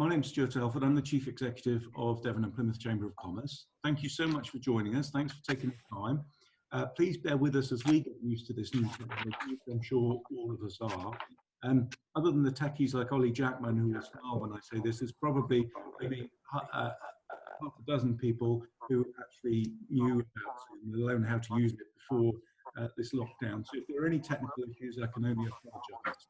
My name's Stuart Elford. I'm the Chief Executive of Devon and Plymouth Chamber of Commerce. Thank you so much for joining us. Thanks for taking the time. Please bear with us as we get used to this new technology. I'm sure all of us are. Other than the techies like Ollie Jackman, who will smile when I say this, there's probably maybe half a dozen people who actually knew about Zoom, let alone how to use it before this lockdown. So if there are any technical issues, I can only apologise.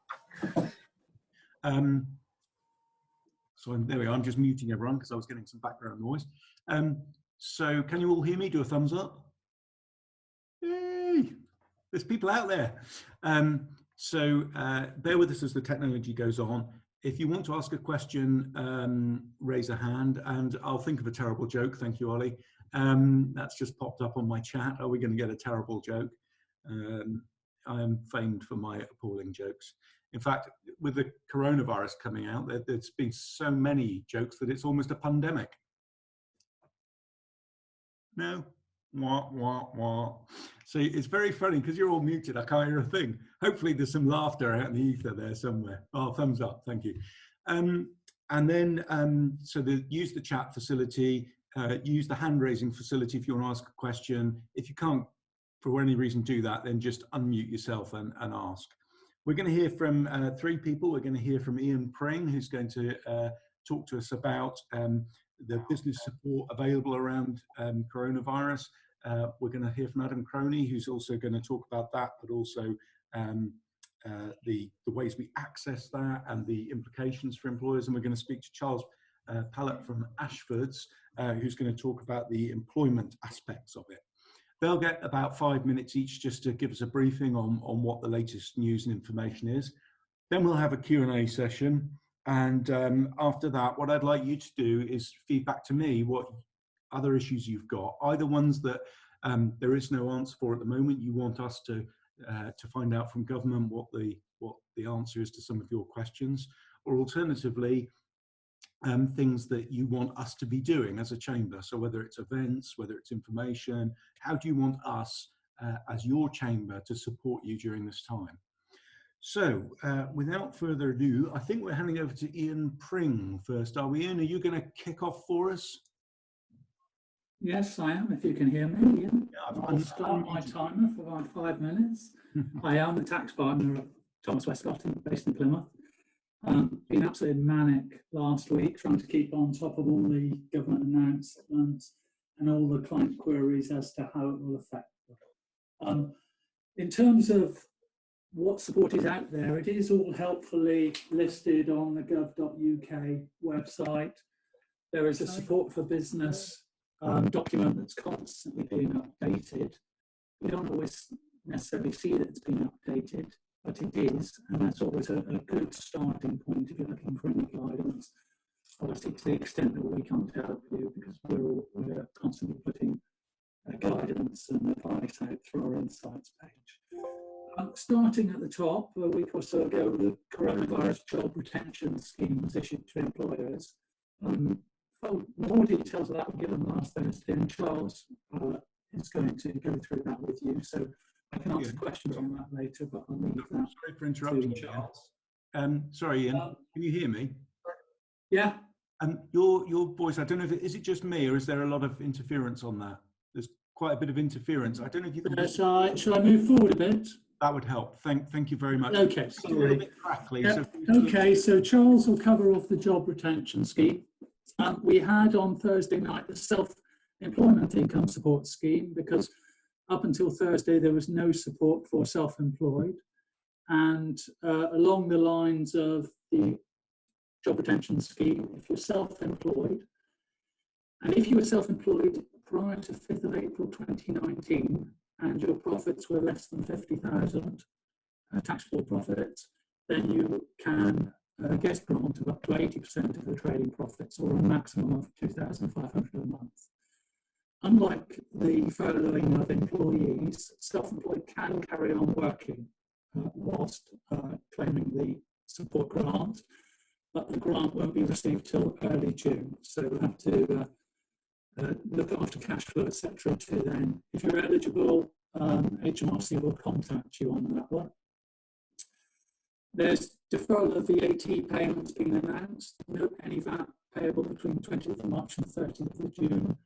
So there we are. I'm just muting everyone because I was getting some background noise. So can you all hear me? Do a thumbs up. Yay! There's people out there. Bear with us as the technology goes on. If you want to ask a question, raise a hand and I'll think of a terrible joke. Thank you, Ollie. That's just popped up on my chat. Are we going to get a terrible joke? I am famed for my appalling jokes. In fact, with the coronavirus coming out, there's been so many jokes that it's almost a pandemic. No? Wah, wah, wah. So it's very funny because you're all muted. I can't hear a thing. Hopefully there's some laughter out in the ether there somewhere. Oh, thumbs up. Thank you. Use the chat facility, use the hand raising facility if you want to ask a question. If you can't, for any reason, do that, then just unmute yourself and ask. We're going to hear from three people. We're going to hear from Ian Pring, who's going to talk to us about the business support available around coronavirus. We're going to hear from Adam Croney, who's also going to talk about that, but also the ways we access that and the implications for employers. And we're going to speak to Charles Pallett from Ashfords, who's going to talk about the employment aspects of it. They'll get about 5 minutes each just to give us a briefing on what the latest news and information is. Then we'll have a Q&A session. And after that, what I'd like you to do is feedback to me what other issues you've got, either ones that there is no answer for at the moment. You want us to find out from government what the answer is to some of your questions, or alternatively, things that you want us to be doing as a chamber. So whether it's events, whether it's information, how do you want us as your chamber to support you during this time? So without further ado, I think we're handing over to Ian Pring first. Are we, Ian? Are you going to kick off for us? Yes, I am, if you can hear me, Ian. Yeah, I'll start my timer for around 5 minutes. I am the tax partner of Thomas Westcott, based in Plymouth. Been absolutely manic last week trying to keep on top of all the government announcements and all the client queries as to how it will affect them. In terms of what support is out there, it is all helpfully listed on the gov.uk website. There is a support for business document that's constantly being updated. We don't always necessarily see that it's been updated, but it is, and that's always a good starting point if you're looking for any guidance. Obviously, to the extent that we can't help you, because we're constantly putting guidance and advice out through our insights page. Starting at the top, a week or so ago, the coronavirus job retention scheme was issued to employers. More details of that were given last Thursday, and Charles is going to go through that with you. So I can answer questions on that later, but I'll leave that. Sorry for interrupting you, Charles. Sorry, Ian, can you hear me? Yeah. Your voice, I don't know if is it just me or is there a lot of interference on that? There's quite a bit of interference. I don't know if you can... Shall I move forward a bit? That would help. Thank you very much. Okay, sorry. A little bit crackly. Yeah. Okay, so Charles will cover off the job retention scheme. We had on Thursday night the self-employment income support scheme, because up until Thursday there was no support for self-employed, and along the lines of the job retention scheme, if you're self-employed, and if you were self-employed prior to 5th of April 2019 and your profits were less than 50,000 taxable profits, then you can get a grant of up to 80% of the trading profits, or a maximum of 2,500 a month. Unlike the furloughing of employees, self-employed can carry on working whilst claiming the support grant, but the grant won't be received till early June. So we'll have to look after cash flow, etc. to then. If you're eligible, HMRC will contact you on that one. There's Deferral of VAT payments being announced. Note any VAT payable between 20th of March and 30th of June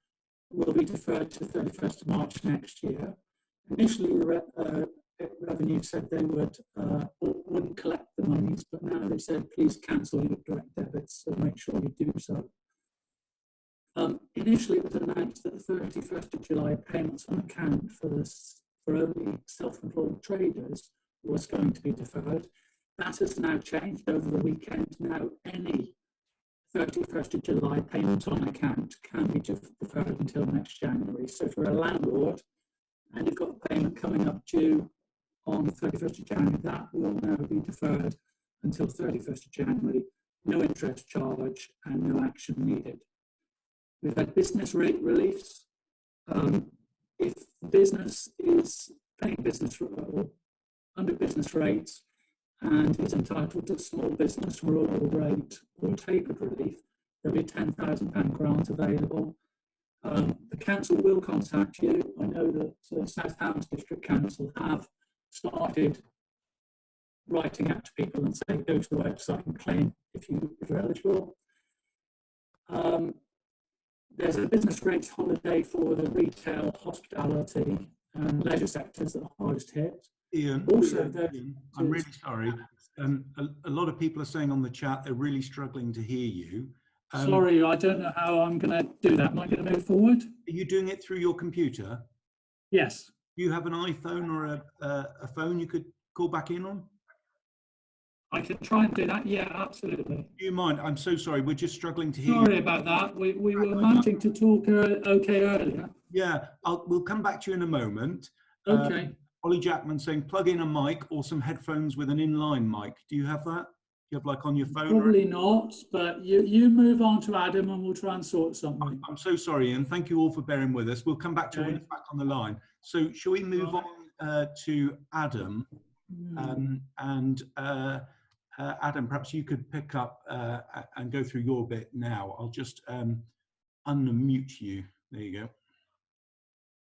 will be deferred to 31st of March next year. Initially, the revenue said they wouldn't collect the monies, but now they said please cancel your direct debits, so make sure you do so. Initially, it was announced that the 31st of July payments on account for only self-employed traders was going to be deferred. That has now changed over the weekend. Now, any 31st of July payment on account can be deferred until next January. So, for a landlord, and you've got a payment coming up due on the 31st of January, that will now be deferred until 31st of January. No interest charge and no action needed. We've had business rate reliefs. If the business is paying or under business rates and is entitled to small business rural rate or tapered relief, there'll be a £10,000 grant available. The council will contact you. I know that South Hams District Council have started writing out to people and saying go to the website and claim if you're eligible. There's a business rates holiday for the retail, hospitality and leisure sectors that are hardest hit. Ian, I'm really sorry. A lot of people are saying on the chat they're really struggling to hear you. Sorry, I don't know how I'm going to do that. Am I going to move forward? Are you doing it through your computer? Yes. Do you have an iPhone or a phone you could call back in on? I can try and do that. Yeah, absolutely. Do you mind? I'm so sorry. We're just struggling to hear you. Sorry about that. We were managing to talk okay earlier. Yeah, we'll come back to you in a moment. Okay. Ollie Jackman saying plug in a mic or some headphones with an inline mic. Do you have that? Do you have like on your phone? Probably not, but you move on to Adam and we'll try and sort something. I'm so sorry, Ian. Thank you all for bearing with us. We'll come back to you when it's back on the line. So shall we move on to Adam? Adam, perhaps you could pick up and go through your bit now. I'll just unmute you. There you go.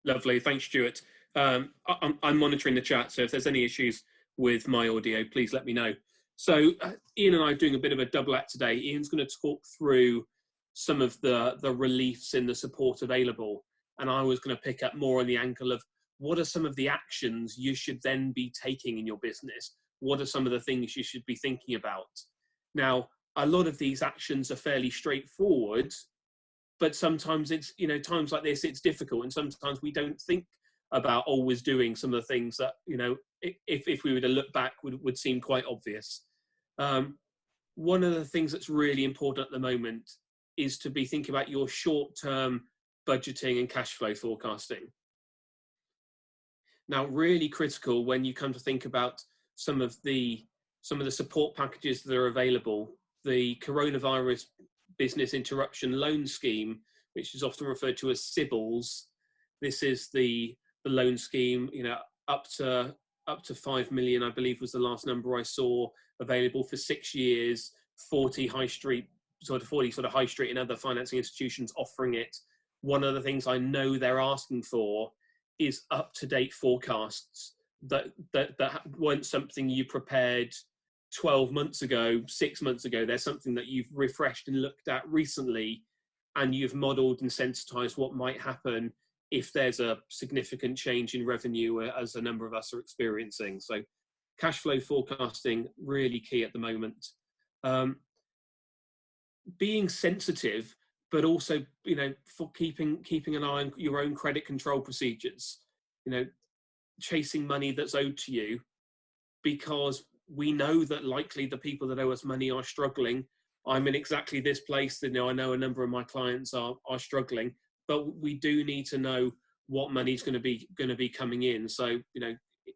Lovely. Thanks, Stuart. I'm monitoring the chat, so if there's any issues with my audio, please let me know. So Ian and I are doing a bit of a double act today. Ian's going to talk through some of the reliefs in the support available, and I was going to pick up more on the angle of what are some of the actions you should then be taking in your business. What are some of the things you should be thinking about? Now, a lot of these actions are fairly straightforward, but sometimes it's, times like this, it's difficult. And sometimes we don't think about always doing some of the things that, if we were to look back would seem quite obvious. One of the things that's really important at the moment is to be thinking about your short-term budgeting and cash flow forecasting. Now, really critical when you come to think about some of the support packages that are available. The Coronavirus Business Interruption Loan Scheme, which is often referred to as CBILS. This is the loan scheme, up to 5 million, I believe was the last number I saw, available for 6 years. 40 high street and other financing institutions offering it. One of the things I know they're asking for is up-to-date forecasts that weren't something you prepared 12 months ago, 6 months ago. There's something that you've refreshed and looked at recently, and you've modeled and sensitized what might happen if there's a significant change in revenue, as a number of us are experiencing. So cash flow forecasting, really key at the moment. Being sensitive, but also, for keeping an eye on your own credit control procedures, chasing money that's owed to you, because we know that likely the people that owe us money are struggling. I'm in exactly this place. I know a number of my clients are struggling, but we do need to know what money is going to be coming in. So,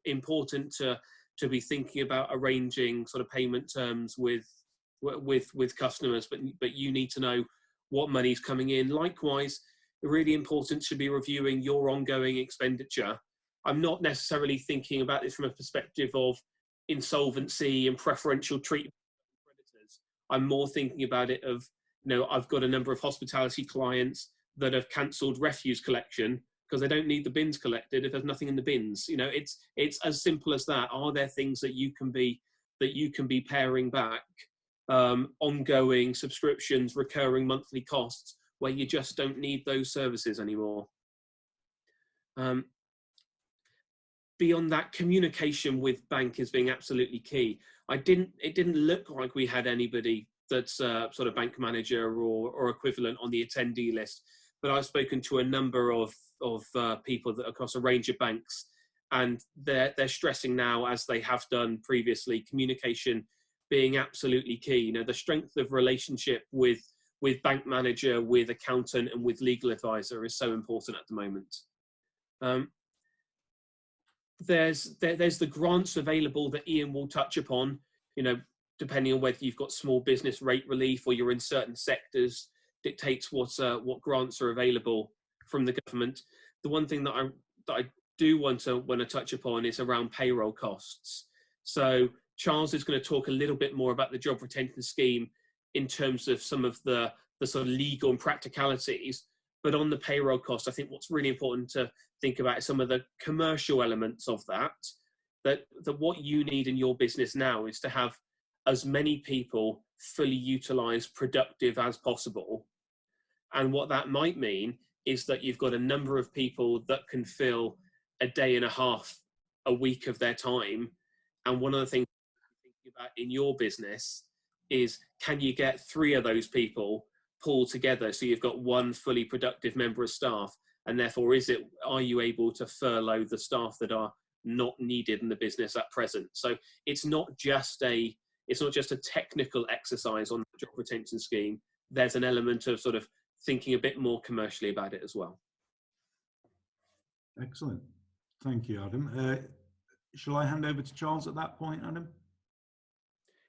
important to be thinking about arranging sort of payment terms with customers, but you need to know what money is coming in. Likewise, really important to be reviewing your ongoing expenditure. I'm not necessarily thinking about this from a perspective of insolvency and preferential treatment of creditors. I'm more thinking about it of, I've got a number of hospitality clients that have cancelled refuse collection because they don't need the bins collected if there's nothing in the bins. It's as simple as that. Are there things that you can be that you can be paring back ongoing subscriptions, recurring monthly costs, where you just don't need those services anymore. Beyond that, communication with bank is being absolutely key. It didn't look like we had anybody that's sort of bank manager or equivalent on the attendee list, but I've spoken to a number of people that across a range of banks, and they're stressing now, as they have done previously, communication being absolutely key. You know, the strength of relationship with bank manager, with accountant, and with legal advisor is so important at the moment. There's the grants available that Ian will touch upon, you know, depending on whether you've got small business rate relief or you're in certain sectors, dictates what grants are available from the government. The one thing that I do want to touch upon is around payroll costs. So Charles is going to talk a little bit more about the job retention scheme in terms of some of the sort of legal and practicalities. But on the payroll cost, I think what's really important to think about is some of the commercial elements of that what you need in your business now is to have as many people fully utilized, productive as possible. And what that might mean is that you've got a number of people that can fill a day and a half, a week of their time. And one of the things you're thinking about in your business is, can you get 3 of those people pulled together so you've got one fully productive member of staff? And therefore, are you able to furlough the staff that are not needed in the business at present? So it's not just a technical exercise on the job retention scheme. There's an element of sort of thinking a bit more commercially about it as well. Excellent. Thank you, Adam. Shall I hand over to Charles at that point, Adam?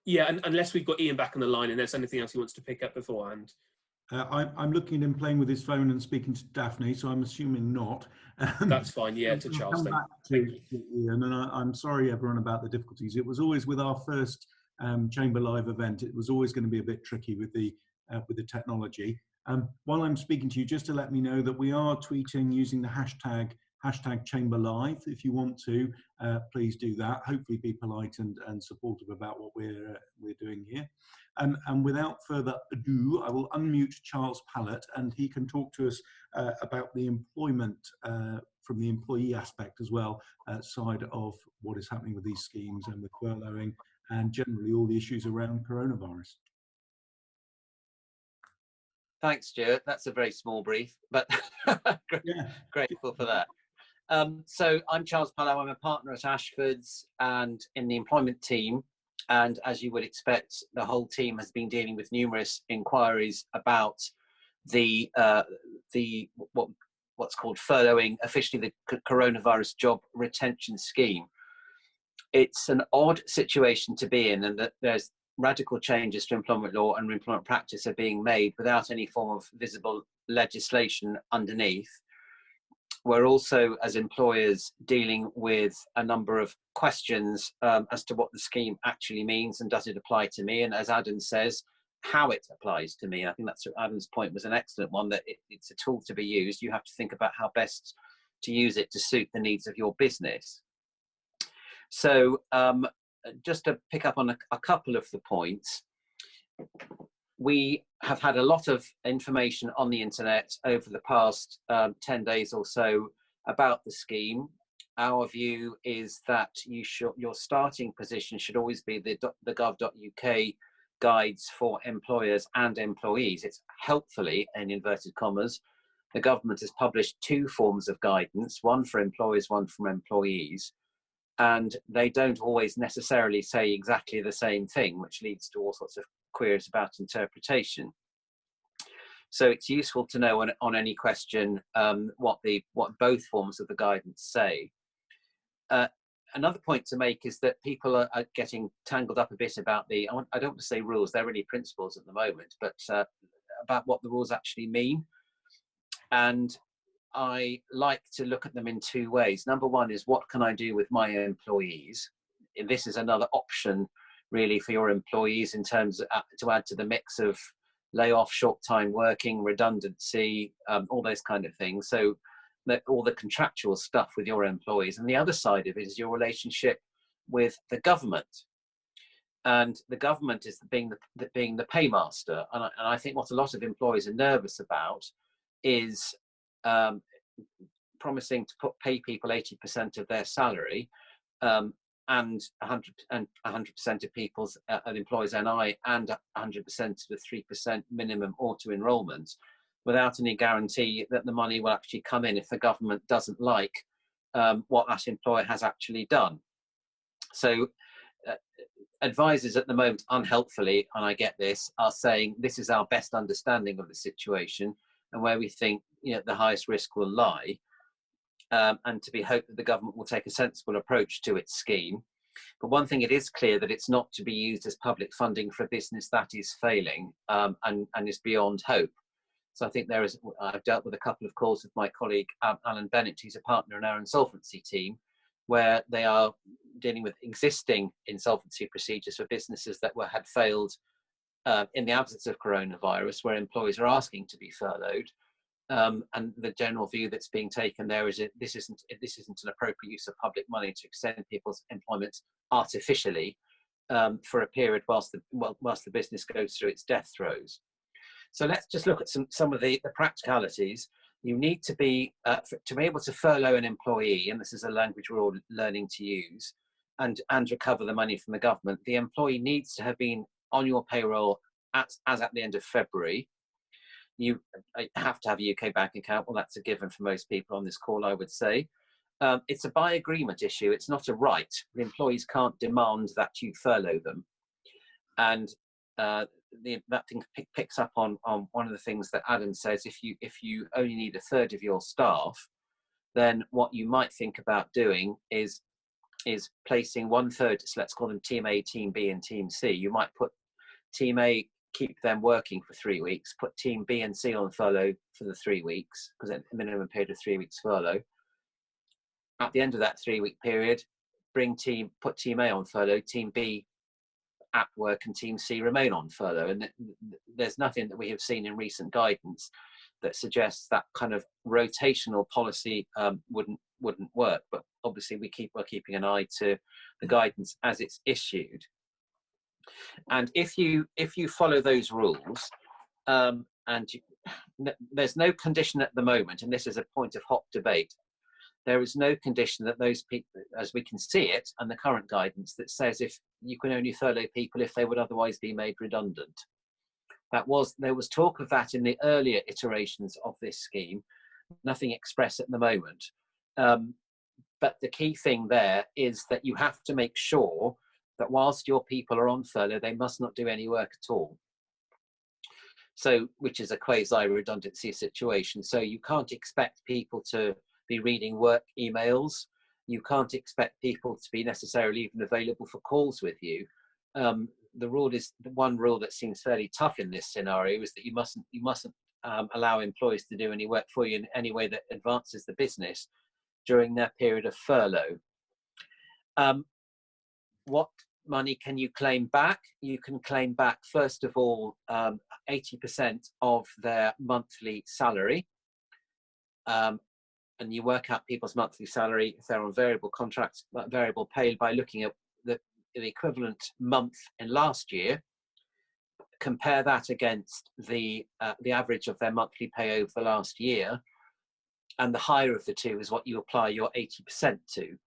Yeah, and unless we've got Ian back on the line and there's anything else he wants to pick up beforehand. I'm looking at him playing with his phone and speaking to Daphne, so I'm assuming not. That's fine, yeah, to Charles then. Back to Ian, and I'm sorry everyone about the difficulties. It was always with our first Chamber Live event, it was always going to be a bit tricky with the technology. While I'm speaking to you, just to let me know that we are tweeting using the hashtag Chamber Live. If you want to, please do that. Hopefully be polite and supportive about what we're doing here. And without further ado, I will unmute Charles Pallett, and he can talk to us about the employment from the employee aspect as well, side of what is happening with these schemes and with furloughing and generally all the issues around coronavirus. Thanks, Stuart. That's a very small brief, but grateful for that. So I'm Charles Pallow. I'm a partner at Ashfords and in the employment team. And as you would expect, the whole team has been dealing with numerous inquiries about what's called furloughing, officially the coronavirus job retention scheme. It's an odd situation to be in, and that there's radical changes to employment law and employment practice are being made without any form of visible legislation underneath. We're also, as employers, dealing with a number of questions as to what the scheme actually means and does it apply to me, and as Adam says, how it applies to me. I think that's Adam's point was an excellent one, that it's a tool to be used. You have to think about how best to use it to suit the needs of your business. So just to pick up on a couple of the points, we have had a lot of information on the internet over the past 10 days or so about the scheme. Our view is that your starting position should always be the gov.uk guides for employers and employees. It's helpfully, in inverted commas, the government has published 2 forms of guidance, one for employers, one for employees. And they don't always necessarily say exactly the same thing, which leads to all sorts of queries about interpretation. So it's useful to know on any question what both forms of the guidance say. Another point to make is that people are getting tangled up a bit about I don't want to say rules, they're really principles at the moment, but about what the rules actually mean. And I like to look at them in 2 ways. Number one is, what can I do with my employees? This is another option really for your employees in terms of, to add to the mix of layoff, short time working, redundancy, all those kind of things. So all the contractual stuff with your employees. And the other side of it is your relationship with the government. and the government is being the paymaster. And I think what a lot of employees are nervous about is promising to pay people 80% of their salary, and 100% of people's an employee's NI, and 100% of the 3% minimum auto enrolment, without any guarantee that the money will actually come in if the government doesn't like what that employer has actually done. So advisors at the moment, unhelpfully, and I get this, are saying this is our best understanding of the situation and where we think the highest risk will lie, and to be hoped that the government will take a sensible approach to its scheme. But one thing, it is clear that it's not to be used as public funding for a business that is failing and is beyond hope. So I think I've dealt with a couple of calls with my colleague Alan Bennett, who's a partner in our insolvency team, where they are dealing with existing insolvency procedures for businesses that had failed in the absence of coronavirus, where employees are asking to be furloughed. And the general view that's being taken there is that this isn't an appropriate use of public money to extend people's employment artificially for a period whilst the business goes through its death throes. So let's just look at some of the practicalities. You need to be able to furlough an employee, and this is a language we're all learning to use, and recover the money from the government. The employee needs to have been on your payroll as at the end of February. You have to have a UK bank account. Well, that's a given for most people on this call, I would say. It's a by agreement issue. It's not a right. The employees can't demand that you furlough them. And that thing picks up on one of the things that Adam says. If you only need a third of your staff, then what you might think about doing is placing 1/3. So let's call them Team A, Team B, and Team C. You might put Team A, keep them working for 3 weeks, put Team B and C on furlough for the 3 weeks, because a minimum period of 3 weeks furlough. At the end of that 3-week period, put Team A on furlough, Team B at work, and Team C remain on furlough. And there's nothing that we have seen in recent guidance that suggests that kind of rotational policy wouldn't work. But obviously we're keeping an eye to the guidance as it's issued. And if you follow those rules, there's no condition at the moment, and this is a point of hot debate, there is no condition that those people, as we can see it, and the current guidance that says if you can only furlough people if they would otherwise be made redundant. There was talk of that in the earlier iterations of this scheme, nothing express at the moment. But the key thing there is that you have to make sure that whilst your people are on furlough, they must not do any work at all. So, which is a quasi-redundancy situation. So you can't expect people to be reading work emails. You can't expect people to be necessarily even available for calls with you. The one rule that seems fairly tough in this scenario is that you mustn't allow employees to do any work for you in any way that advances the business during their period of furlough. What money can you claim back? You can claim back, first of all, 80% of their monthly salary. And you work out people's monthly salary if they're on variable contracts, variable pay, by looking at the equivalent month in last year. Compare that against the average of their monthly pay over the last year, and the higher of the two is what you apply your 80% to.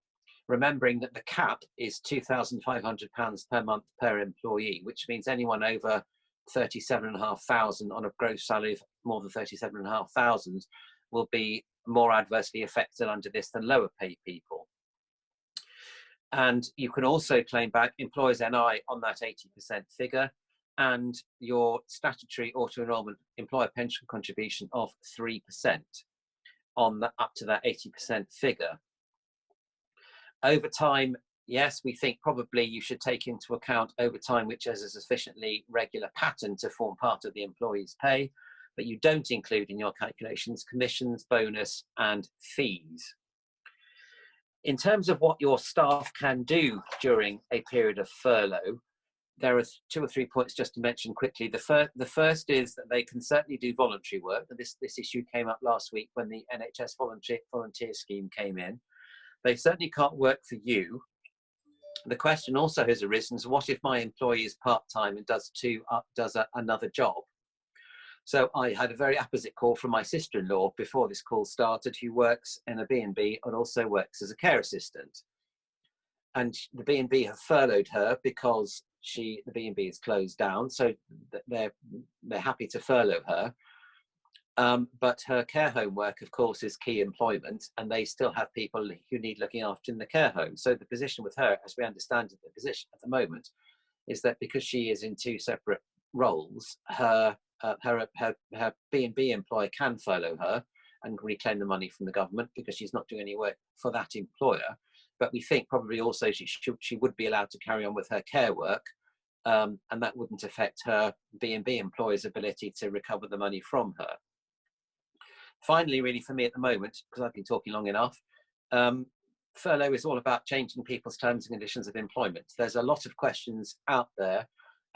Remembering that the cap is £2,500 per month per employee, which means anyone over 37,500 on a gross salary of more than 37,500 will be more adversely affected under this than lower paid people. And you can also claim back employers' NI on that 80% figure, and your statutory auto enrolment employer pension contribution of 3% on up to that 80% figure. Over time, yes, we think probably you should take into account overtime, which has a sufficiently regular pattern to form part of the employee's pay, but you don't include in your calculations commissions, bonus, and fees. In terms of what your staff can do during a period of furlough, there are 2 or 3 points just to mention quickly. The first is that they can certainly do voluntary work. This issue came up last week when the NHS volunteer scheme came in. They certainly can't work for you, The question also has arisen, is what if my employee is part-time and does another job? So I had a very apposite call from my sister-in-law before this call started, who works in a B&B and also works as a care assistant. And the B&B have furloughed her because the B&B is closed down, so they're happy to furlough her. But her care home work, of course, is key employment, and they still have people who need looking after in the care home. So the position with her, as we understand it, the position at the moment, is that because she is in two separate roles, her B&B employer can furlough her and reclaim the money from the government because she's not doing any work for that employer. But we think probably also she would be allowed to carry on with her care work, and that wouldn't affect her B&B employer's ability to recover the money from her. Finally, really for me at the moment, because I've been talking long enough, furlough is all about changing people's terms and conditions of employment. There's a lot of questions out there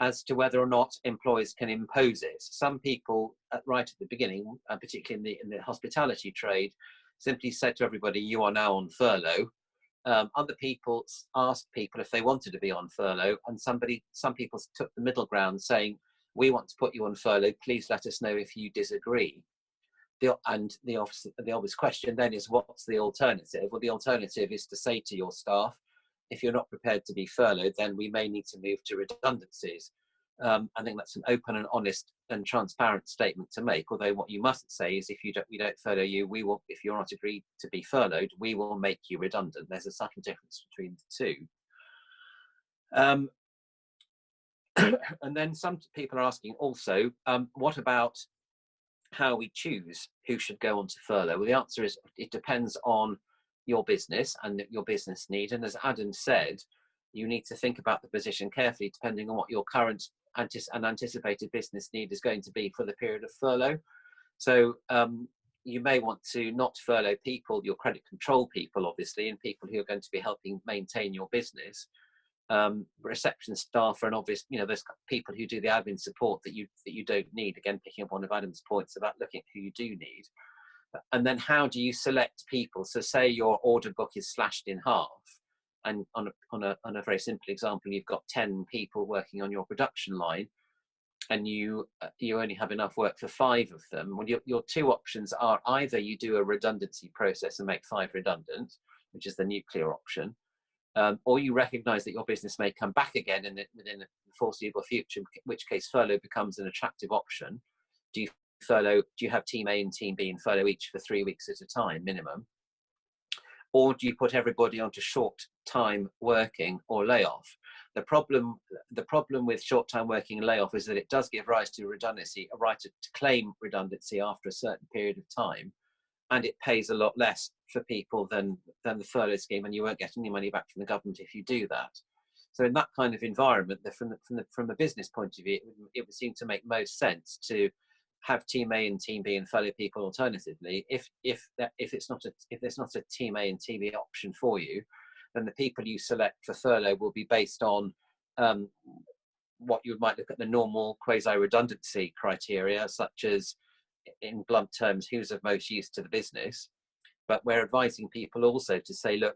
as to whether or not employers can impose it. Some people, right at the beginning, particularly in the hospitality trade, simply said to everybody, "You are now on furlough." Other people asked people if they wanted to be on furlough, and some people took the middle ground, saying, "We want to put you on furlough. Please let us know if you disagree." The obvious question then is, what's the alternative? Well, the alternative is to say to your staff, if you're not prepared to be furloughed, then we may need to move to redundancies. I think that's an open and honest and transparent statement to make. Although what you mustn't say is, if we don't furlough you, we will. If you're not agreed to be furloughed, we will make you redundant. There's a subtle difference between the two. And then some people are asking also, what about how we choose who should go on to furlough? Well, the answer is it depends on your business and your business need. And as Adam said, you need to think about the position carefully, depending on what your current and anticipated business need is going to be for the period of furlough. So you may want to not furlough people, your credit control people, obviously, and people who are going to be helping maintain your business. Reception staff are an obvious, there's people who do the admin support that you don't need. Again, picking up one of Adam's points about looking at who you do need. And then how do you select people? So say your order book is slashed in half, and on a very simple example, you've got 10 people working on your production line, and you only have enough work for 5 of them. Well, your two options are either you do a redundancy process and make 5 redundant, which is the nuclear option, or you recognise that your business may come back again within the foreseeable future, in which case furlough becomes an attractive option. Do you have team A and team B in furlough each for 3 weeks at a time minimum? Or do you put everybody onto short-time working or layoff? The problem with short-time working and layoff is that it does give rise to redundancy, a right to claim redundancy after a certain period of time, and it pays a lot less for people than the furlough scheme, and you won't get any money back from the government if you do that. So in that kind of environment, from a business point of view, it would seem to make most sense to have team A and team B and furlough people alternatively. If there's not a team A and team B option for you, then the people you select for furlough will be based on what you might look at the normal quasi-redundancy criteria, such as, in blunt terms, who's of most use to the business. But we're advising people also to say, look,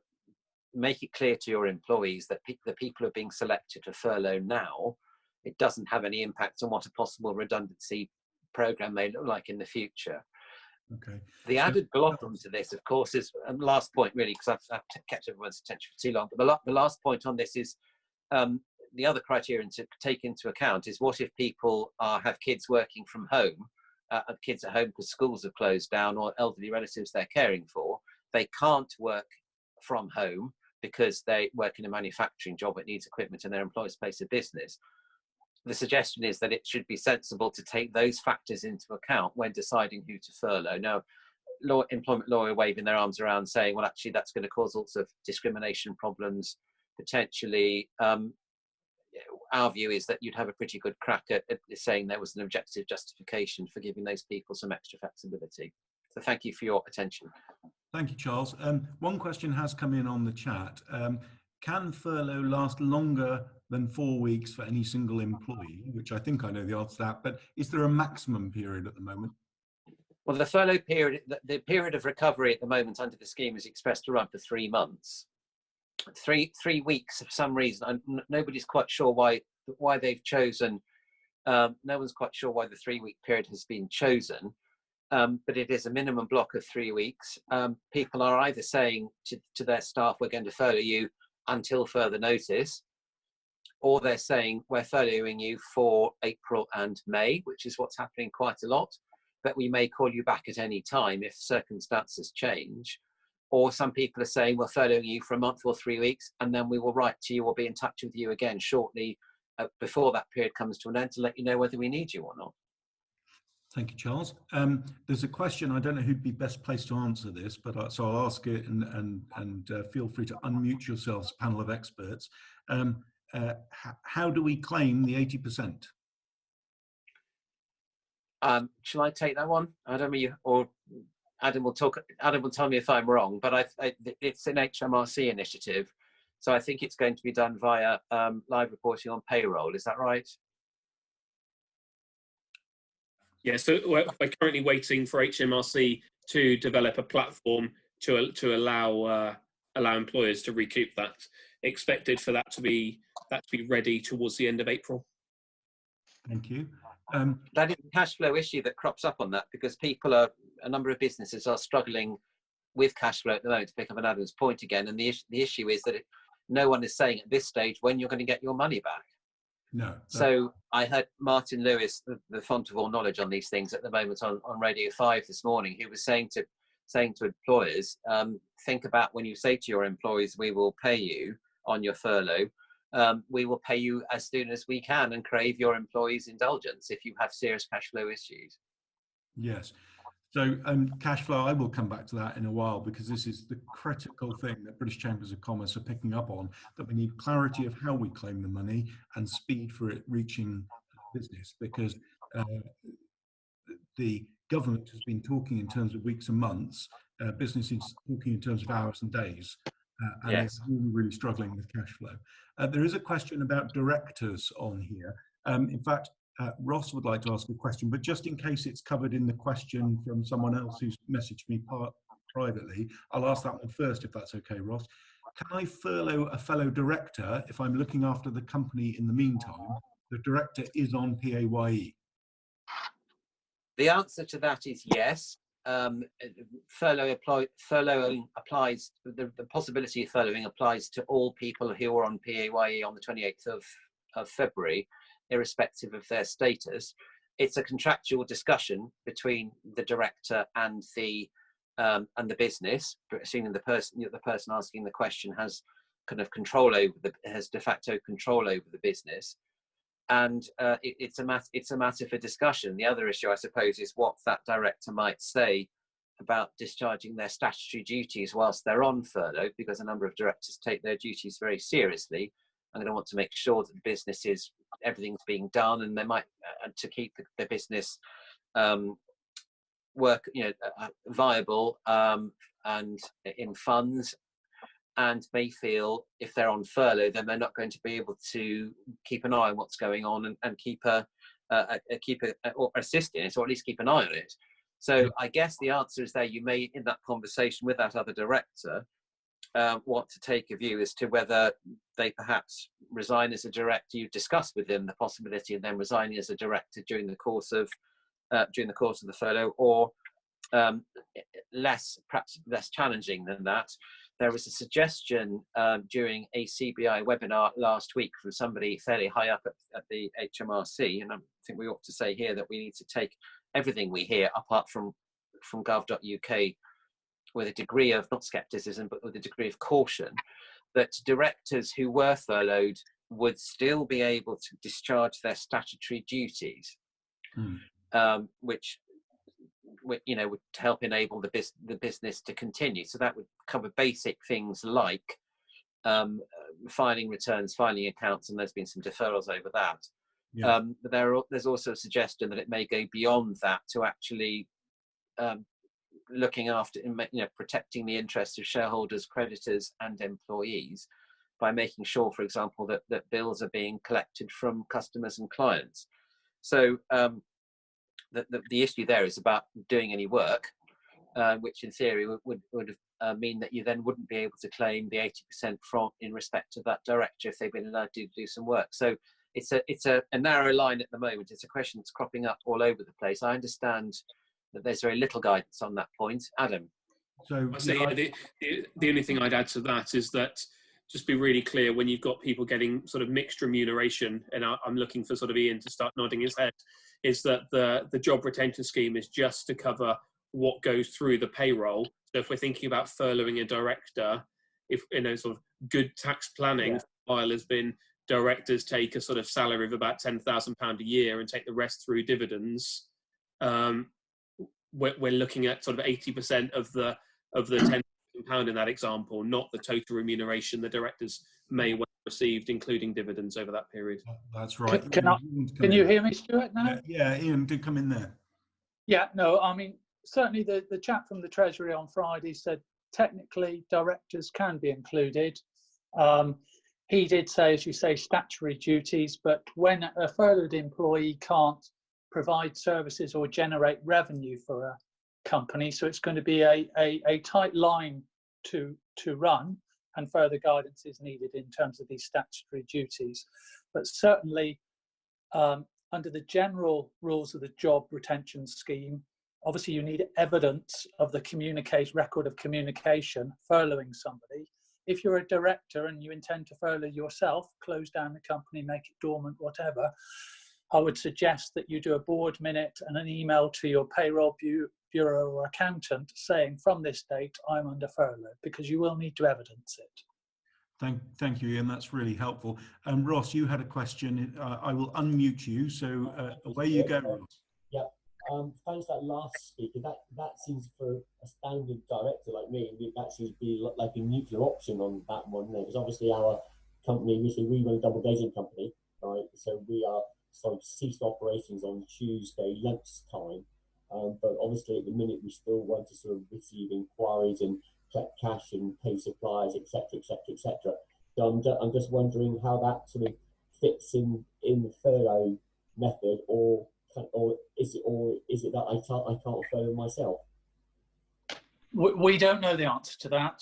make it clear to your employees that the people who are being selected for furlough now, it doesn't have any impact on what a possible redundancy program may look like in the future. Okay. The added block onto this, of course, is, and last point really, because I've kept everyone's attention for too long, but the last point on this is the other criterion to take into account is, what if people have kids working from home, kids at home because schools have closed down, or elderly relatives they're caring for? They can't work from home because they work in a manufacturing job that needs equipment in their employer's place of business. The suggestion is that it should be sensible to take those factors into account when deciding who to furlough. Now, employment law are waving their arms around saying, well, actually, that's going to cause all sorts of discrimination problems, potentially. Our view is that you'd have a pretty good crack at saying there was an objective justification for giving those people some extra flexibility. So thank you for your attention. Thank you, Charles. One question has come in on the chat. Can furlough last longer than 4 weeks for any single employee? Which I think I know the answer to that, but is there a maximum period at the moment? Well, the furlough period, the period of recovery at the moment under the scheme is expressed to run for 3 months. 3 weeks for some reason. Nobody's quite sure why they've chosen. No one's quite sure why the 3-week period has been chosen, but it is a minimum block of 3 weeks. People are either saying to their staff, we're going to furlough you until further notice, or they're saying we're furloughing you for April and May, which is what's happening quite a lot, but we may call you back at any time if circumstances change. Or some people are saying we're furloughing you for a month or 3 weeks, and then we will write to you or be in touch with you again shortly before that period comes to an end to let you know whether we need you or not. Thank you, Charles. There's a question, I don't know who'd be best placed to answer this, but so I'll ask it, and feel free to unmute yourselves, panel of experts. How do we claim the 80%? Shall I take that one, Adam? Or Adam will talk. Adam will tell me if I'm wrong, but it's an HMRC initiative, so I think it's going to be done via live reporting on payroll. Is that right? Yeah. So we're currently waiting for HMRC to develop a platform to allow employers to recoup that. Expected for that to be ready towards the end of April. Thank you. That is a cash flow issue that crops up on that, because a number of businesses are struggling with cash flow at the moment, to pick up on Adam's point again. And the issue is that no one is saying at this stage when you're going to get your money back. No. So I heard Martin Lewis, the font of all knowledge on these things at the moment on Radio 5 this morning, who was saying to employers, think about when you say to your employees, we will pay you on your furlough, we will pay you as soon as we can, and crave your employees' indulgence if you have serious cash flow issues. Yes. So cash flow, I will come back to that in a while, because this is the critical thing that British Chambers of Commerce are picking up on, that we need clarity of how we claim the money and speed for it reaching business, because the government has been talking in terms of weeks and months, business is talking in terms of hours and days, and Yes. it's really, really struggling with cash flow. There is a question about directors on here. In fact, Ross would like to ask a question, but just in case it's covered in the question from someone else who's messaged me privately, I'll ask that one first, if that's okay, Ross. Can I furlough a fellow director if I'm looking after the company in the meantime? The director is on PAYE. The answer to that is yes. Furloughing applies, the possibility of furloughing applies to all people who are on PAYE on the 28th of February, irrespective of their status. It's a contractual discussion between the director and the business, assuming the person asking the question has kind of has de facto control over the business. And it's a matter for discussion. The other issue, I suppose, is what that director might say about discharging their statutory duties whilst they're on furlough, because a number of directors take their duties very seriously, and they want to make sure that the business everything's being done, and they might to keep the business viable and in funds. And may feel if they're on furlough, then they're not going to be able to keep an eye on what's going on and or assist in it, or at least keep an eye on it. So I guess the answer is there. You may, in that conversation with that other director, want to take a view as to whether they perhaps resign as a director. You've discussed with them the possibility of them resigning as a director during the course of the furlough, or perhaps less challenging than that. There was a suggestion during a CBI webinar last week from somebody fairly high up at the HMRC, and I think we ought to say here that we need to take everything we hear, apart from gov.uk, with a degree of, not scepticism, but with a degree of caution, that directors who were furloughed would still be able to discharge their statutory duties, which would help enable the business to continue. So that would cover basic things like filing returns, filing accounts, and there's been some deferrals over that. Yeah. But there's also a suggestion that it may go beyond that to actually looking after, protecting the interests of shareholders, creditors, and employees by making sure, for example, that bills are being collected from customers and clients. So the issue there is about doing any work, which in theory would have mean that you then wouldn't be able to claim the 80% from in respect of that director if they've been allowed to do some work. So it's a narrow line at the moment. It's a question that's cropping up all over the place. I understand that there's very little guidance on that point. Adam? So I say, the only thing I'd add to that is that just be really clear when you've got people getting sort of mixed remuneration, and I'm looking for sort of Ian to start nodding his head, is that the job retention scheme is just to cover what goes through the payroll. So if we're thinking about furloughing a director, if sort of good tax planning style has been directors take a sort of salary of about £10,000 a year and take the rest through dividends, we're looking at sort of 80% of the £10,000 in that example, not the total remuneration the directors may well have received, including dividends over that period. That's right. Can you hear me, Stuart, now? Yeah, Ian, do come in there. Yeah, no, I mean, certainly the chap from the Treasury on Friday said technically directors can be included. He did say, as you say, statutory duties, but when a furloughed employee can't provide services or generate revenue for a company, so it's going to be a tight line to run, and further guidance is needed in terms of these statutory duties. But certainly, under the general rules of the job retention scheme, obviously you need evidence of the record of communication furloughing somebody. If you're a director and you intend to furlough yourself, close down the company, make it dormant, whatever, I would suggest that you do a board minute and an email to your payroll bureau or accountant saying, from this date, I'm under furlough, because you will need to evidence it. Thank you, Ian. That's really helpful. Ross, you had a question. I will unmute you. So away you go, Ross. Yeah. Thanks to that last speaker. That seems, for a standard director like me, that seems to be like a nuclear option on that one. Because obviously our company, we run a double glazing company, right? So we are sort of ceased operations on Tuesday lunchtime. But obviously at the minute we still want to sort of receive inquiries and collect cash and pay suppliers, etc., etc., etc. So I'm just wondering how that sort of fits in the furlough method, or is it that I can't furlough myself? We don't know the answer to that.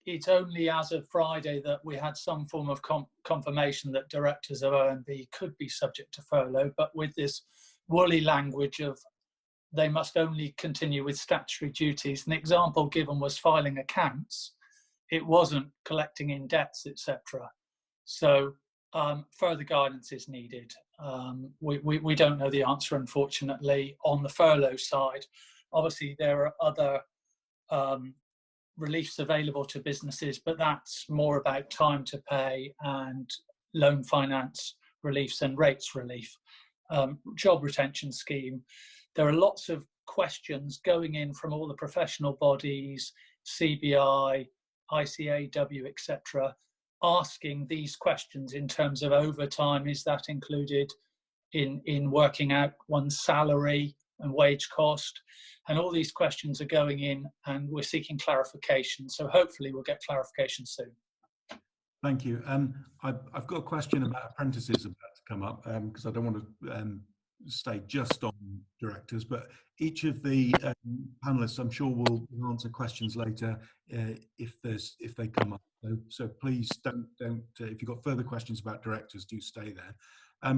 It's only as of Friday that we had some form of confirmation that directors of OMB could be subject to furlough, but with this woolly language of they must only continue with statutory duties. And the example given was filing accounts. It wasn't collecting in debts, etc. So further guidance is needed. We don't know the answer, unfortunately, on the furlough side. Obviously, there are other reliefs available to businesses, but that's more about time to pay and loan finance reliefs and rates relief. Job retention scheme, there are lots of questions going in from all the professional bodies, CBI, ICAW, etc., asking these questions in terms of overtime. Is that included in working out one's salary and wage cost? And all these questions are going in, and we're seeking clarification. So hopefully we'll get clarification soon. Thank you. I've got a question about apprentices about to come up, because I don't want to stay just on directors, but each of the panelists, I'm sure, will answer questions later if they come up. So please don't if you've got further questions about directors, do stay there.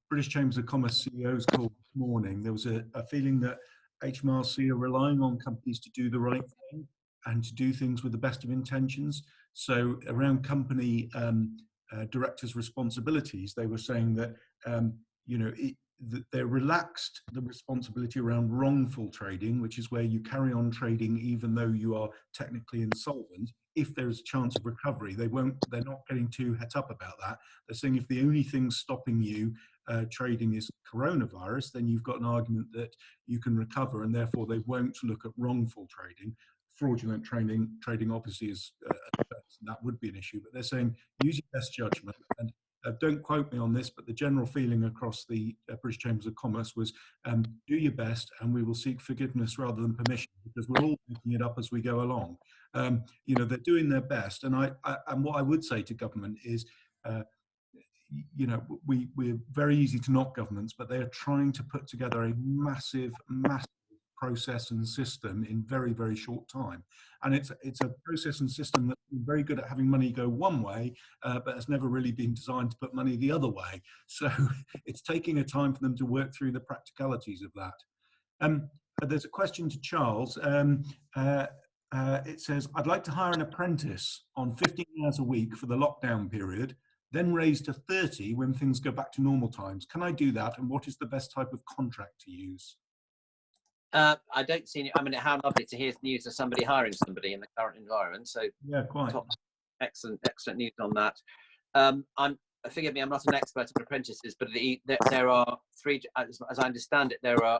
British Chambers of Commerce CEO's call this morning, there was a feeling that HMRC are relying on companies to do the right thing and to do things with the best of intentions. So around company directors' responsibilities, they were saying that they're relaxed the responsibility around wrongful trading, which is where you carry on trading even though you are technically insolvent. If there's a chance of recovery, they're not getting too het up about that. They're saying if the only thing stopping you trading is coronavirus, then you've got an argument that you can recover, and therefore they won't look at wrongful trading. Fraudulent trading obviously is that would be an issue, but they're saying use your best judgment. And don't quote me on this, but the general feeling across the British Chambers of Commerce was do your best and we will seek forgiveness rather than permission, because we're all making it up as we go along. They're doing their best. And and what I would say to government is, we're very easy to knock governments, but they are trying to put together a massive process and system in very, very short time. And it's a process and system that's been very good at having money go one way, but has never really been designed to put money the other way. So it's taking a time for them to work through the practicalities of that. There's a question to Charles. It says, I'd like to hire an apprentice on 15 hours a week for the lockdown period, then raise to 30 when things go back to normal times. Can I do that? And what is the best type of contract to use? I don't see any. I mean, how lovely to hear news of somebody hiring somebody in the current environment. So yeah, quite. Excellent news on that. Forgive me, I'm not an expert on apprentices, but there are three, as I understand it, there are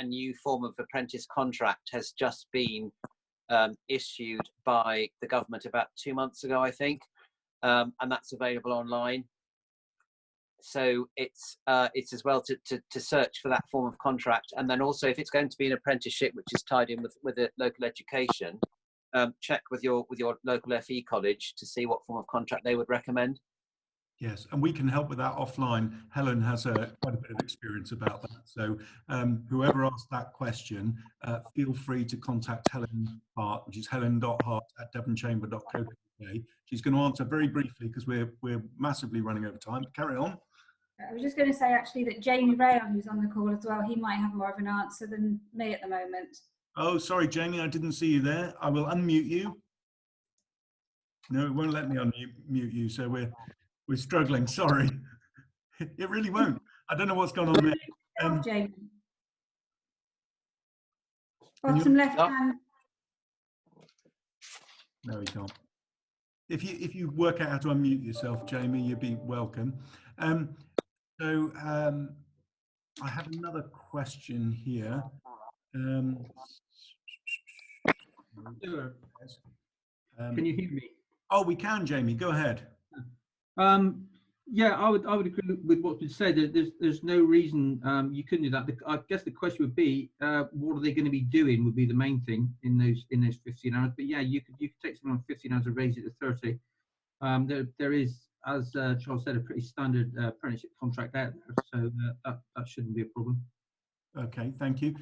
a new form of apprentice contract has just been issued by the government about 2 months ago, I think, and that's available online. So it's as well to search for that form of contract, and then also if it's going to be an apprenticeship which is tied in with a local education, check with your local FE college to see what form of contract they would recommend. Yes, and we can help with that offline. Helen has quite a bit of experience about that. So whoever asked that question, feel free to contact Helen Hart, which is helen.hart@devonchamber.co.uk. She's going to answer very briefly because we're massively running over time. Carry on. I was just going to say actually that Jamie Rail, who's on the call as well, he might have more of an answer than me at the moment. Oh, sorry, Jamie, I didn't see you there. I will unmute you. No, it won't let me unmute you, so we're struggling. Sorry, it really won't. I don't know what's going on there. Jamie. Bottom left hand. No, you can't. If you work out how to unmute yourself, Jamie, you'd be welcome. So I have another question here. Can you hear me? Oh, we can, Jamie. Go ahead. Yeah, I would agree with what's been said. There's no reason you couldn't do that. I guess the question would be, what are they going to be doing? Would be the main thing in those 15 hours. But yeah, you could take someone on 15 hours and raise it to 30. There is, as Charles said, a pretty standard apprenticeship contract out there, so that shouldn't be a problem. Okay, thank you.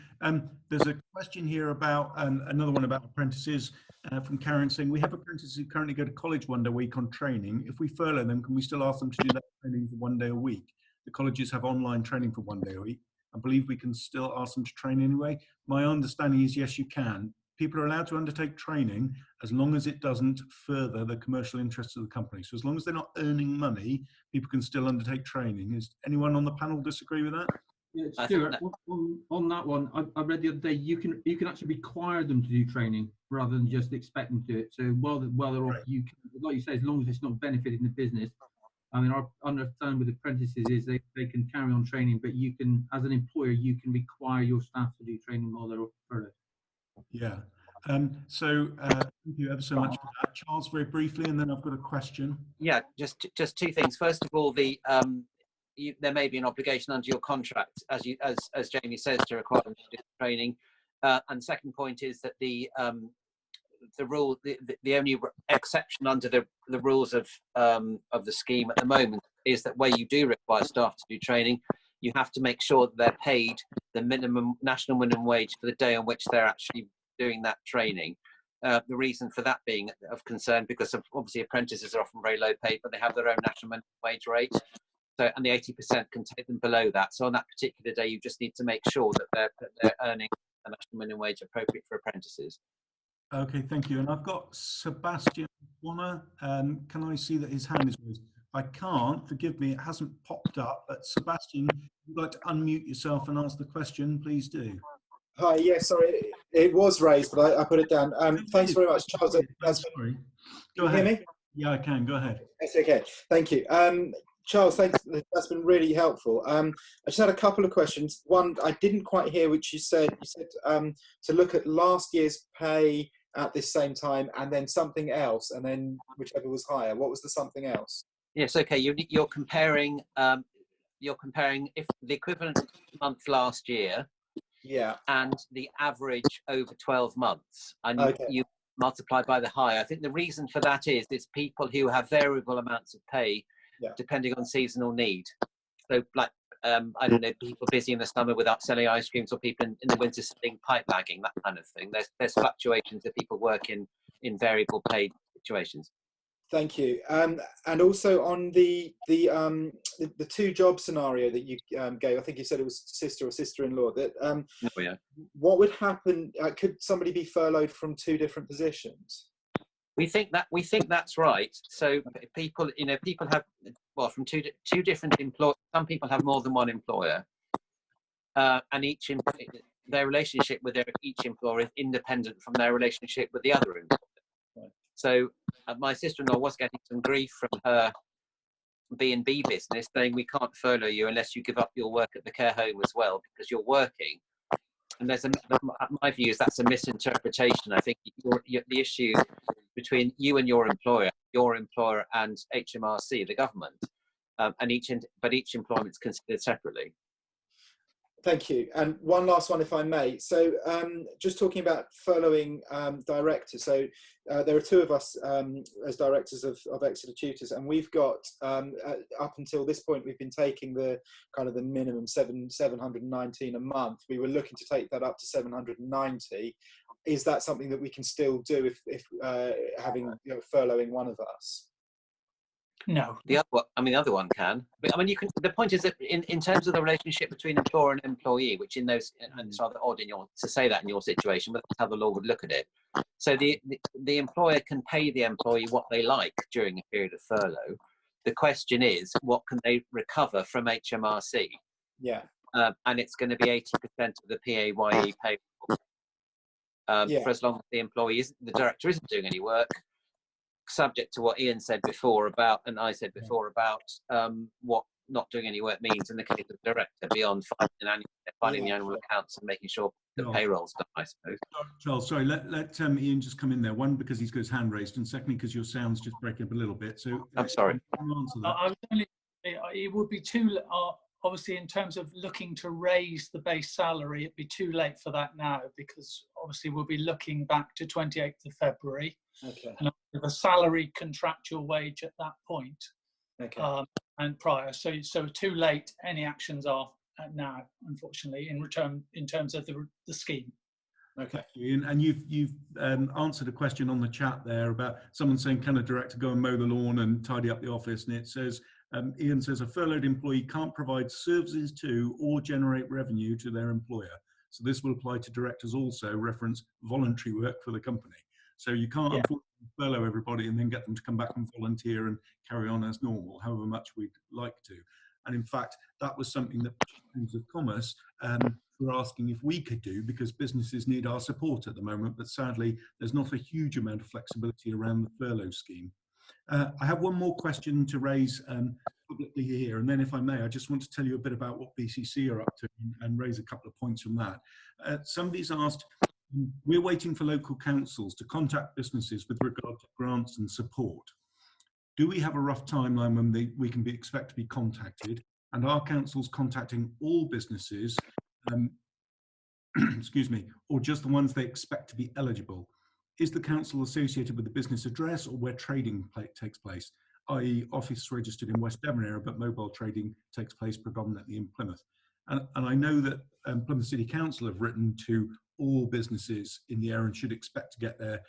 There's a question here about another one about apprentices from Karen saying, we have apprentices who currently go to college 1 day a week on training. If we furlough them, can we still ask them to do that training for 1 day a week? The colleges have online training for 1 day a week. I believe we can still ask them to train anyway. My understanding is yes, you can. People are allowed to undertake training as long as it doesn't further the commercial interests of the company. So as long as they're not earning money, people can still undertake training. Is anyone on the panel disagree with that? Yeah, Stuart, on that one, I read the other day you can actually require them to do training rather than just expect them to do it. So while they're off, you can, like you say, as long as it's not benefiting the business. I mean, our understanding with apprentices is they can carry on training, but you can, as an employer, you can require your staff to do training while they're off furlough. Yeah. So thank you ever so much for that, Charles. Very briefly, and then I've got a question. Yeah, just two things. First of all, there may be an obligation under your contract, as Jamie says, to require them to do training. And second point is that the only exception under the rules of the scheme at the moment is that where you do require staff to do training, you have to make sure that they're paid the national minimum wage for the day on which they're actually doing that training. The reason for that being of concern, because obviously apprentices are often very low paid, but they have their own national minimum wage rate. So, and the 80% can take them below that. So on that particular day, you just need to make sure that they're earning a national minimum wage appropriate for apprentices. Okay, thank you. And I've got Sebastian Warner. Can I see that his hand is raised? I can't, forgive me, it hasn't popped up. But Sebastian, if you'd like to unmute yourself and ask the question, please do. Hi, yeah, sorry, it was raised, but I put it down. Thanks very much, Charles. Sorry. Go ahead. Hear me? Yeah, I can. Go ahead. It's okay. Thank you. Charles, thanks. That's been really helpful. I just had a couple of questions. One, I didn't quite hear which you said. You said to look at last year's pay at this same time, and then something else, and then whichever was higher. What was the something else? Yes. Okay. You're comparing. You're comparing if the equivalent month last year. Yeah. And the average over 12 months, and you multiply by the higher. I think the reason for that is people who have variable amounts of pay. Yeah. Depending on seasonal need. So like I don't know, people busy in the summer without selling ice creams, or people in the winter selling pipe bagging, that kind of thing. There's fluctuations of people work in variable paid situations. Thank you. And also on the 2-job scenario that you gave, I think you said it was sister or sister-in-law. That Oh, yeah. what would happen? Could somebody be furloughed from 2 different positions? We think that's right. So people have, well, from two different employers. Some people have more than one employer, and their relationship with each employer is independent from their relationship with the other employer. So my sister-in-law was getting some grief from her B&B business, saying we can't furlough you unless you give up your work at the care home as well, because you're working. And my view is that's a misinterpretation. I think the issue between you and your employer and HMRC, the government, but each employment is considered separately. Thank you. And one last one, if I may. So just talking about furloughing directors. So there are 2 of us as directors of Exeter Tutors, and we've got, up until this point, we've been taking the kind of the minimum 719 a month. We were looking to take that up to 790. Is that something that we can still do if having, furloughing one of us? No. The other one can. But I mean, you can. The point is that in terms of the relationship between employer and employee, which in those, and it's rather odd to say that in your situation, but that's how the law would look at it. So the employer can pay the employee what they like during a period of furlough. The question is, what can they recover from HMRC? Yeah. And it's going to be 80% of the PAYE payroll. For as long as the director isn't doing any work, subject to what Ian said before about, and I said before about what not doing any work means in the case of the director, beyond filing the annual accounts and making sure the payroll's done, I suppose. Charles, sorry, let Ian just come in there. One, because he's got his hand raised, and secondly, because your sound's just breaking up a little bit. So I'm sorry. It would be too, obviously, in terms of looking to raise the base salary, it'd be too late for that now, because obviously we'll be looking back to 28th of February. Okay. And the salary contractual wage at that point. Okay. And prior. So too late. Any actions are now, unfortunately, in terms of the scheme. Okay, Ian, and you've answered a question on the chat there about someone saying, can a director go and mow the lawn and tidy up the office? And it says, Ian says, a furloughed employee can't provide services to or generate revenue to their employer. So this will apply to directors also, reference voluntary work for the company. So you can't unfortunately furlough everybody and then get them to come back and volunteer and carry on as normal, however much we'd like to. And in fact, that was something that Chambers of Commerce were asking if we could do, because businesses need our support at the moment. But sadly, there's not a huge amount of flexibility around the furlough scheme. I have one more question to raise publicly here. And then if I may, I just want to tell you a bit about what BCC are up to and raise a couple of points from that. Somebody's asked, we're waiting for local councils to contact businesses with regard to grants and support. Do we have a rough timeline when we can expect to be contacted? And are councils contacting all businesses, excuse me, or just the ones they expect to be eligible? Is the council associated with the business address or where trading takes place, i.e. office registered in West Devon area, but mobile trading takes place predominantly in Plymouth? And I know that Plymouth City Council have written to all businesses in the area and should expect to get their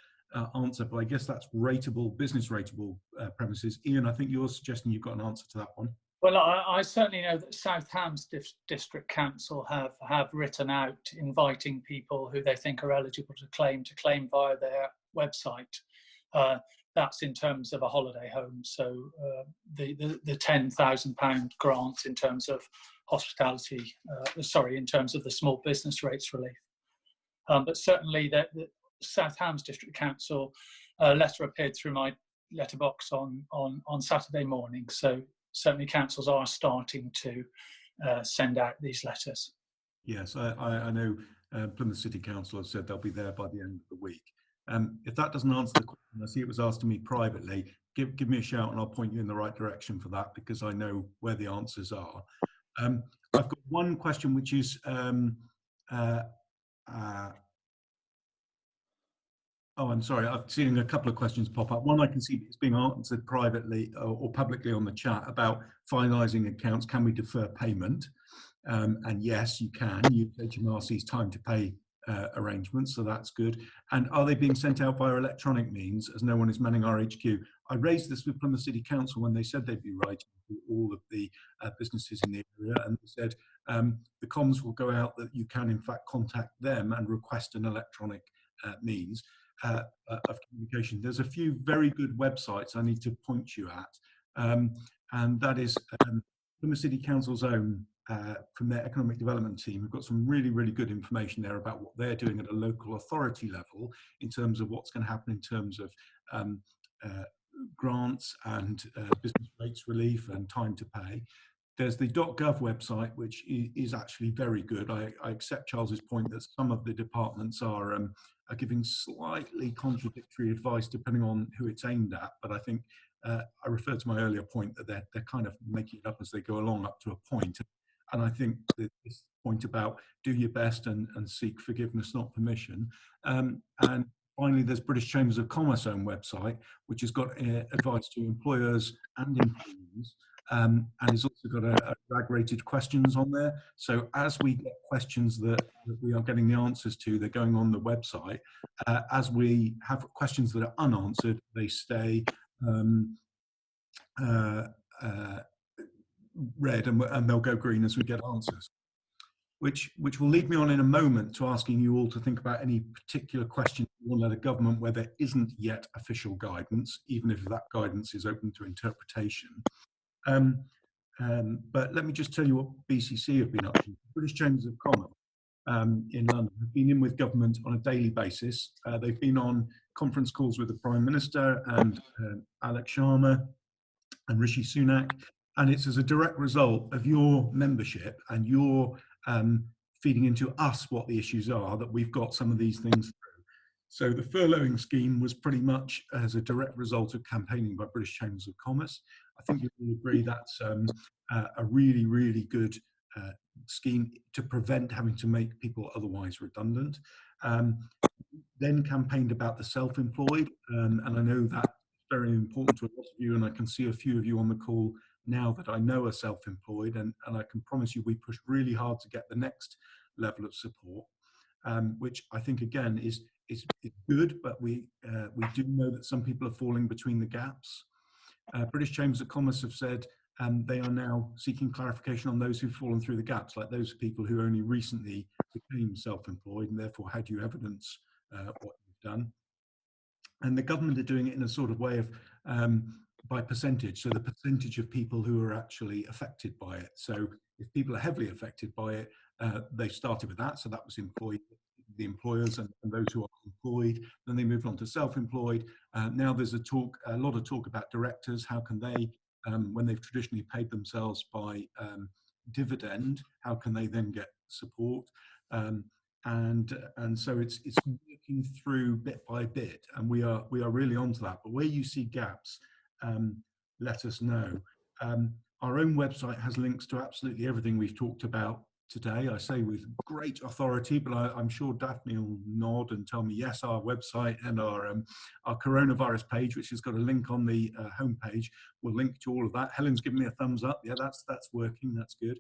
answer, but I guess that's rateable, business rateable premises. Ian, I think you're suggesting you've got an answer to that one. Well, I certainly know that South Hams District Council have written out inviting people who they think are eligible to claim via their website. That's in terms of a holiday home. So the £10,000 grant in terms of hospitality, in terms of the small business rates relief. But certainly the South Hams District Council letter appeared through my letterbox on Saturday morning. So certainly councils are starting to send out these letters. Yes, I know Plymouth City Council have said they'll be there by the end of the week. If that doesn't answer the question, I see it was asked to me privately, give me a shout and I'll point you in the right direction for that, because I know where the answers are. I've got one question, which is, Oh, I'm sorry. I've seen a couple of questions pop up. One I can see is being answered privately or publicly on the chat about finalising accounts. Can we defer payment? And yes, you can use HMRC's time to pay arrangements, so that's good. And are they being sent out via electronic means, as no one is manning our HQ? I raised this with Plymouth City Council when they said they'd be writing to all of the businesses in the area, and they said the comms will go out that you can in fact contact them and request an electronic means of communication. There's a few very good websites I need to point you at, and that is Plymouth City Council's own from their economic development team. We've got some really, really good information there about what they're doing at a local authority level in terms of what's going to happen in terms of grants and business rates relief and time to pay. There's the .gov website, which is actually very good. I accept Charles's point that some of the departments are giving slightly contradictory advice depending on who it's aimed at. But I think I referred to my earlier point that they're kind of making it up as they go along up to a point. And I think that this point about do your best and seek forgiveness, not permission. And finally, there's British Chambers of Commerce own website, which has got advice to employers and employees. And it's also got a drag-rated questions on there. So as we get questions that we are getting the answers to, they're going on the website. As we have questions that are unanswered, they stay red and they'll go green as we get answers. Which will lead me on in a moment to asking you all to think about any particular question you want at a government where there isn't yet official guidance, even if that guidance is open to interpretation. But let me just tell you what BCC have been up to. British Chambers of Commerce in London have been in with government on a daily basis. They've been on conference calls with the Prime Minister and Alok Sharma and Rishi Sunak, and it's as a direct result of your membership and your feeding into us what the issues are that we've got some of these things through. So the furloughing scheme was pretty much as a direct result of campaigning by British Chambers of Commerce. I think you will agree that's a really, really good scheme to prevent having to make people otherwise redundant. Then campaigned about the self-employed, and I know that's very important to a lot of you, and I can see a few of you on the call now that I know are self-employed, and I can promise you we pushed really hard to get the next level of support, which I think again is good, but we do know that some people are falling between the gaps. British Chambers of Commerce have said they are now seeking clarification on those who've fallen through the gaps, like those people who only recently became self-employed and therefore had you evidence what you've done. And the government are doing it in a sort of way of by percentage, so the percentage of people who are actually affected by it. So if people are heavily affected by it, they started with that, so that was the employers and those who are employed. Then they moved on to self-employed. Now there's a lot of talk about directors. How can they, when they've traditionally paid themselves by dividend, how can they then get support? And so it's working through bit by bit, and we are really onto that. But where you see gaps, let us know. Our own website has links to absolutely everything we've talked about today. I say with great authority, but I'm sure Daphne will nod and tell me yes. Our website and our coronavirus page, which has got a link on the homepage, will link to all of that. Helen's given me a thumbs up. Yeah, that's working. That's good.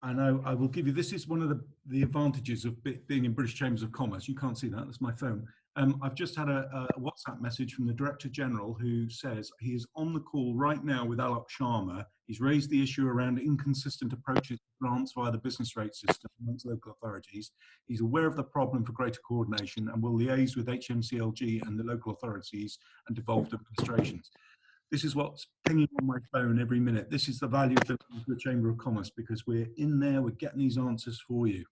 And I will give you, this is one of the advantages of being in British Chambers of Commerce. You can't see that, that's my phone. I've just had a WhatsApp message from the Director General who says he is on the call right now with Alok Sharma. He's raised the issue around inconsistent approaches to grants via the business rate system amongst local authorities. He's aware of the problem for greater coordination and will liaise with HMCLG and the local authorities and devolved administrations. This is what's pinging on my phone every minute. This is the value of the Chamber of Commerce, because we're in there, we're getting these answers for you.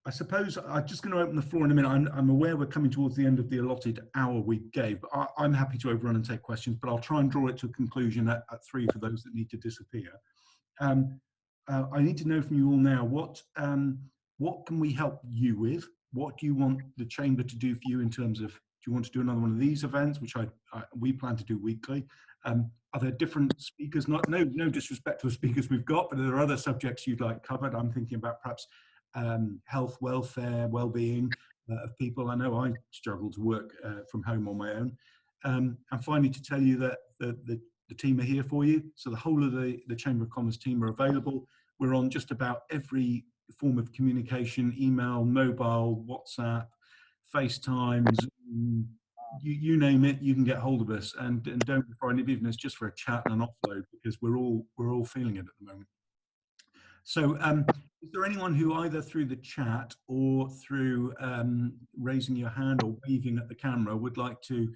I suppose I'm just going to open the floor in a minute. I'm aware we're coming towards the end of the allotted hour we gave, but I'm happy to overrun and take questions, but I'll try and draw it to a conclusion at 3 for those that need to disappear. I need to know from you all now, what can we help you with? What do you want the Chamber to do for you in terms of, do you want to do another one of these events, which we plan to do weekly? Are there different speakers? No disrespect to the speakers we've got, but are there other subjects you'd like covered? I'm thinking about perhaps health, welfare, well-being of people. I know I struggle to work from home on my own. And finally, to tell you that the team are here for you. So the whole of the Chamber of Commerce team are available. We're on just about every form of communication: email, mobile, WhatsApp, FaceTime, Zoom, you name it, you can get hold of us. And don't be frightened, even if it's just for a chat and an offload, because we're all feeling it at the moment. So is there anyone who either through the chat or through raising your hand or waving at the camera would like to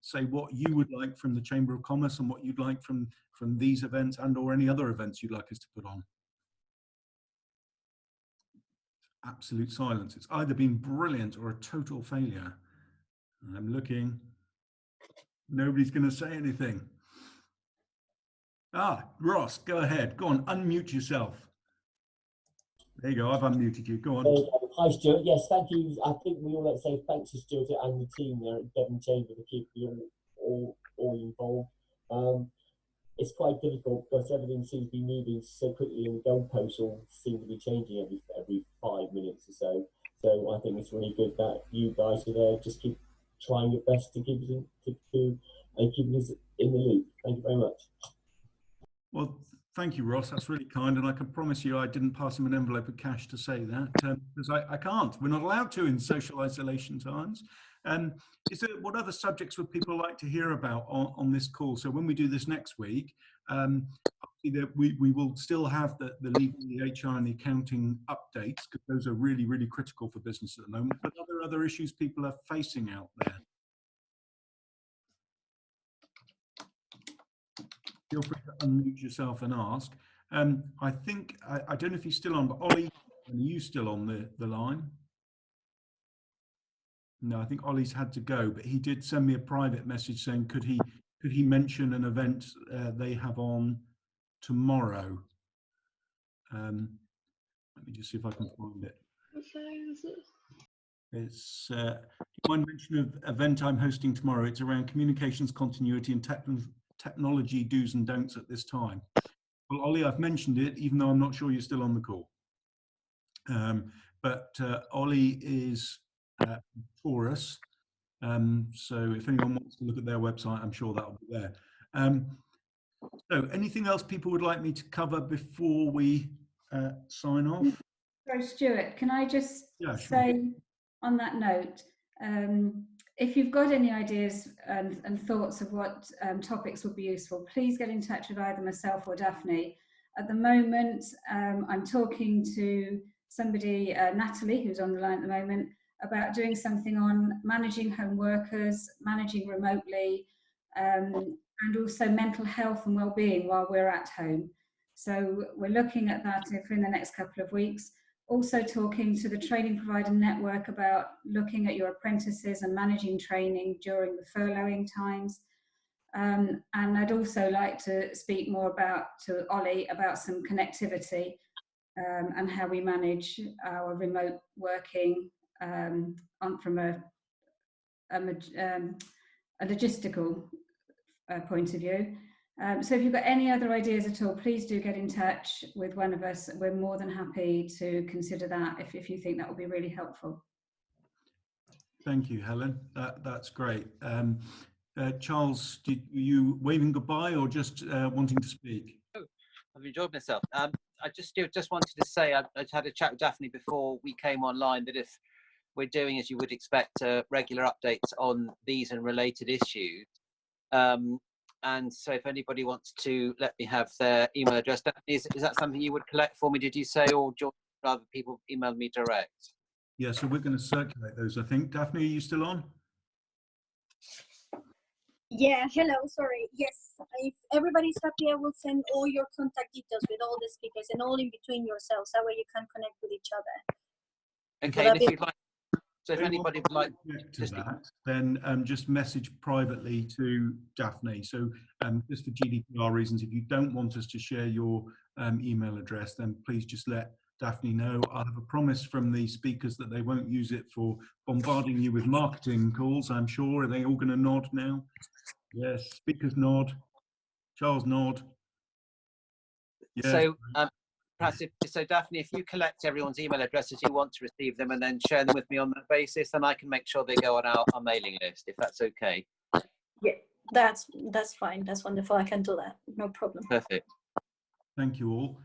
say what you would like from the Chamber of Commerce and what you'd like from these events and or any other events you'd like us to put on? Absolute silence. It's either been brilliant or a total failure. I'm looking. Nobody's going to say anything. Ross, go ahead. Go on, unmute yourself. There you go. I've unmuted you. Go on. Hi, Stuart. Yes, thank you. I think we all like to say thanks to Stuart and the team there at Devon Chamber for keeping all involved. It's quite difficult because everything seems to be moving so quickly, and the goalposts all seem to be changing every 5 minutes or so. So I think it's really good that you guys are there. Just keep trying your best to keep us in the loop. Thank you very much. Well, thank you, Ross. That's really kind. And I can promise you I didn't pass him an envelope of cash to say that, because I can't. We're not allowed to in social isolation times. What other subjects would people like to hear about on this call? So when we do this next week, we will still have the legal, the HR and the accounting updates, because those are really, really critical for business at the moment. But are there other issues people are facing out there? Feel free to unmute yourself and ask. I think, I don't know if he's still on, but Ollie, are you still on the line? No, I think Ollie's had to go, but he did send me a private message saying, could he mention an event they have on tomorrow? Let me just see if I can find it. It's do you mind mentioning an event I'm hosting tomorrow? It's around communications continuity and technology do's and don'ts at this time. Well, Ollie, I've mentioned it, even though I'm not sure you're still on the call. But Ollie is Taurus, so if anyone wants to look at their website, I'm sure that'll be there. So anything else people would like me to cover before we sign off? So Stuart, can I just say on that note, if you've got any ideas and thoughts of what topics would be useful, please get in touch with either myself or Daphne. At the moment, I'm talking to somebody, Natalie, who's on the line at the moment, about doing something on managing home workers, managing remotely, and also mental health and well-being while we're at home. So we're looking at that in the next couple of weeks. Also talking to the training provider network about looking at your apprentices and managing training during the furloughing times. And I'd also like to speak more to Ollie about some connectivity and how we manage our remote working from a logistical point of view. So if you've got any other ideas at all, please do get in touch with one of us. We're more than happy to consider that if you think that would be really helpful. Thank you, Helen. That's great. Charles, you waving goodbye or just wanting to speak? Oh, I've enjoyed myself. I just wanted to say I had a chat with Daphne before we came online that if we're doing, as you would expect, regular updates on these and related issues. And so if anybody wants to let me have their email address, is that something you would collect for me, did you say, or do you rather people email me direct? Yeah, so we're going to circulate those, I think. Daphne, are you still on? Yeah, hello, sorry. Yes, if everybody's happy, I will send all your contact details with all the speakers and all in between yourselves. That way you can connect with each other. Okay, and if you'd like, so if anybody would like to that, then just message privately to Daphne. So just for GDPR reasons, if you don't want us to share your email address, then please just let Daphne know. I have a promise from the speakers that they won't use it for bombarding you with marketing calls, I'm sure. Are they all going to nod now? Yes, speakers nod. Charles nod. Yes. So, perhaps so Daphne, if you collect everyone's email addresses you want to receive them and then share them with me on that basis, then I can make sure they go on our mailing list, if that's okay. Yeah, that's fine. That's wonderful. I can do that. No problem. Perfect. Thank you all.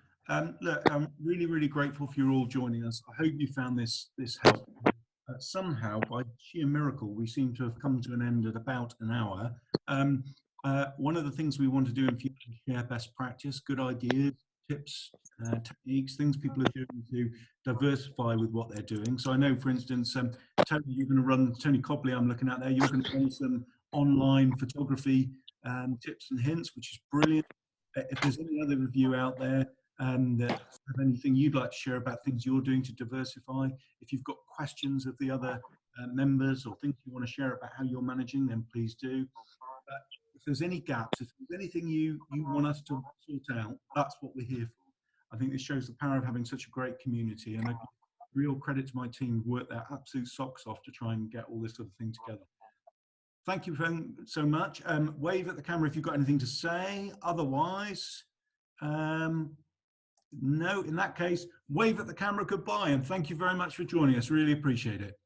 Look, I'm really, really grateful for you all joining us. I hope you found this helpful. Somehow, by sheer miracle, we seem to have come to an end at about an hour. One of the things we want to do in future is share best practice, good ideas, tips, techniques, things people are doing to diversify with what they're doing. So I know, for instance, Tony, you're going to run, Tony Copley, I'm looking at there, you're going to run some online photography tips and hints, which is brilliant. If there's any other of you out there that have anything you'd like to share about things you're doing to diversify, if you've got questions of the other members or things you want to share about how you're managing, then please do. If there's any gaps, if there's anything you want us to sort out, that's what we're here for. I think this shows the power of having such a great community, and I give real credit to my team who worked their absolute socks off to try and get all this sort of thing together. Thank you so much. Wave at the camera if you've got anything to say. Otherwise, no, in that case, wave at the camera goodbye, and thank you very much for joining us. Really appreciate it.